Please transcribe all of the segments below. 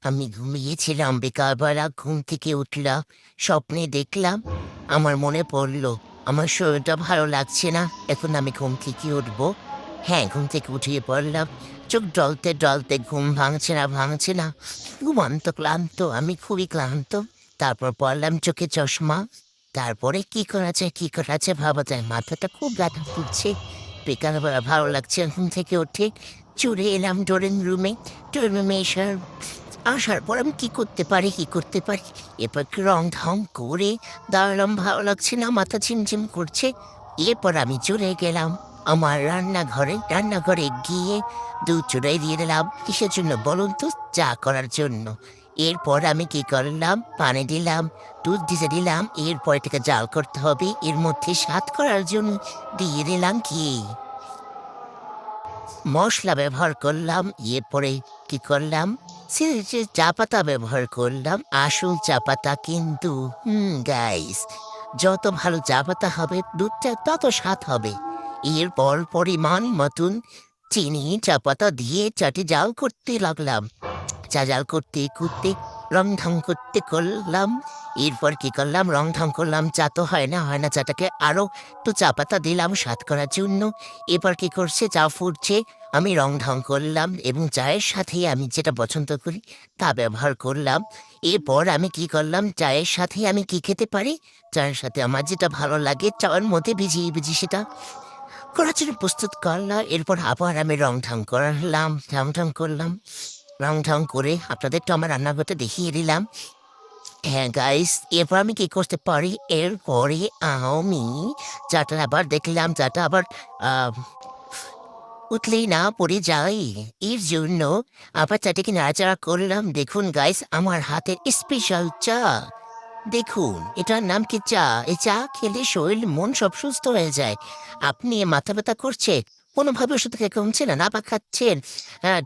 আমি ঘুমিয়েছিলাম বিকালবেলা ঘুম থেকে উঠলাম, স্বপ্নে দেখলাম, আমার মনে পড়ল আমার শরীরটা ভালো লাগছে না, এখন আমি ঘুম থেকে উঠবো। হ্যাঁ, ঘুম থেকে উঠিয়ে পড়লাম, চোখ ডলতে ডলতে ঘুম ভাঙছে না। ঘুমান্ত ক্লান্ত, আমি খুবই ক্লান্ত। তারপর পড়লাম চোখে চশমা। তারপরে কি করা যায় ভাবা যায়, মাথাটা খুব ব্যথা করছে। বিকালবেলা ভালো লাগছে না, ঘুম থেকে উঠে চলে এলাম ড্রয়িং রুমে আসার পর আমি কি করতে পারি? এরপর কি রং ঢং করে দাঁড়ালাম, ভালো লাগছে না, মাথা ঝিমঝিম করছে। এরপর আমি চলে গেলাম আমার রান্নাঘরে গিয়ে দুধ চুড়াই দিয়ে দিলাম। কিসের জন্য বলুন তো? চা করার জন্য। এরপর আমি কি করলাম, পানি দিলাম, দুধ দিতে দিলাম, এরপর এটাকে জাল করতে হবে, এর মধ্যে স্বাদ করার জন্য দিয়ে দিলাম কি মসলা ব্যবহার করলাম। এরপরে কি করলাম, যে চা পাতা ব্যবহার করলাম, আসল চা পাতা কিন্তু। গাইস, যত ভালো চা পাতা হবে দুধটা তত স্বাদ হবে। এরপর পরিমাণ মতন চিনি চা পাতা দিয়ে চাটি জাল করতে লাগলাম। চা জাল করতে করতে রং ঢং করতে করলাম। এরপর কি করলাম, রং ঢং করলাম, চা তো হয় না চাটাকে আরো একটু চা পাতা দিলাম স্বাদ করার জন্য। এবার কি করছে, চা ফুটছে, আমি রং ঢং করলাম এবং চায়ের সাথে আমি যেটা পছন্দ করি তা ব্যবহার করলাম। এরপর আমি কি করলাম, চায়ের সাথে আমি কি খেতে পারি, চায়ের সাথে আমার যেটা ভালো লাগে চায়ের মধ্যে ভিজিয়ে সেটা করার জন্য প্রস্তুত করলাম। এরপর আবার আমি রং ঢং করলাম, রং ঢং করে আপনাদের তো আমার রান্নাঘরটা দেখিয়ে দিলাম। হ্যাঁ গাইস, এরপর আমি কি করতে পারি, এরপরে আমি চাটা আবার দেখলাম, চাটা আবার আহ, উঠলেই না পড়ে যাই। এর জন্য আবার চাটাকে নাড়াচাড়া করলাম। দেখুন গাইস, আমার হাতের স্পেশাল চা। দেখুন, এটার নাম কি চা। এই চা খেলে শরীর মন সব সুস্থ হয়ে যায়। আপনি মাথা ব্যথা করছে, কোনোভাবে ওষুধ থেকে কমছে না, না বা খাচ্ছেন,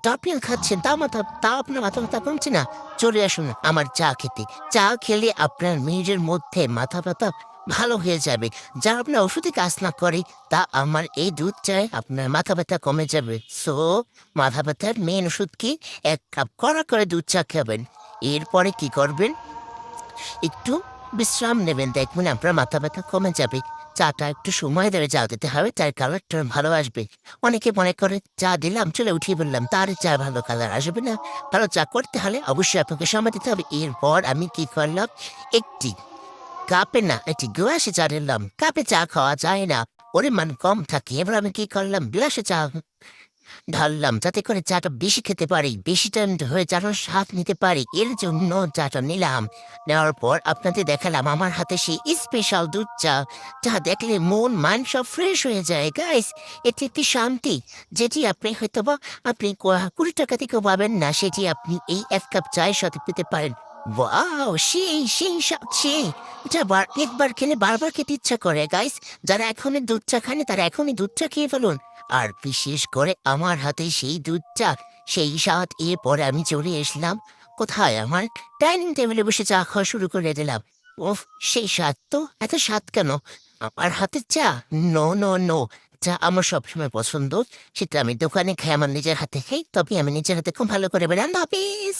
ডপিয়াল খাচ্ছেন, তাও আপনার মাথা ব্যথা কমছে না, চলে আসুন আমার চা খেতে। চা খেলে আপনার মেয়েদের মধ্যে মাথা ব্যথা ভালো হয়ে যাবে। যা আপনার ওষুধে কাজ না করে, তা আমার এই দুধ চায় আপনার মাথা ব্যথা কমে যাবে। সো মাথা ব্যথার মেন ওষুধ কি, 1 কাপ কড়া করে দুধ চা খাবেন। এরপরে কি করবেন, একটু বিশ্রাম নেবেন, দেখবেন আপনার মাথা ব্যথা কমে যাবে। চাটা একটু সময় ধরে জাল দিতে হবে, চায়ের কালারটা ভালো আসবে। অনেকে মনে করে চা দিলাম চলে উঠিয়ে বললাম, তার চা ভালো কালার আসবে না। ভালো চা করতে হলে অবশ্যই আপনাকে সময় দিতে হবে। এরপর আমি কি করলাম, একটি কাপে না একটি গ্লাসে চা নিলাম। কাপে চা খাওয়া যায় না, পরিমাণ কম থাকে। এবার আমি কি করলাম, গ্লাসে চা ঢাললাম, যাতে করে চাটা বেশি খেতে পারি, বেশি টাইম হয়ে চাটার স্বাদ নিতে পারি, এর জন্য চাটা নিলাম। নেওয়ার পর আপনাদের দেখালাম আমার হাতে সেই স্পেশাল দুধ চা, যা দেখলে মন মাইন্ড সব ফ্রেশ হয়ে যায় গাইস। এটি একটি শান্তি, যেটি আপনি হয়তোবা আপনি 20 টাকা থেকেও পাবেন না, সেটি আপনি এই 1 কাপ চায়ের সাথে পেতে পারেন। ওয়াও, সেই এটা একবার খেলে বারবার খেতে ইচ্ছা করে গাইস। যারা এখনই দুধ চা খান তারা এখনই দুধ চা খেয়ে ফেলুন। আর বিশেষ করে আমার হাতে সেই দুধ চা, সেই স্বাদ। এরপরে আমি চলে এসলাম কোথায়, আমার ডাইনিং টেবিলে বসে চা খাওয়া শুরু করে দিলাম। ওফ, সেই স্বাদ তো, এত স্বাদ কেন আমার হাতের চা? নো, চা আমার সবসময় পছন্দ। সেটা আমি দোকানে খাই, আমার নিজের হাতে খাই, তবে আমি নিজের হাতে খুব ভালো করে বেড়ান। হাফিজ।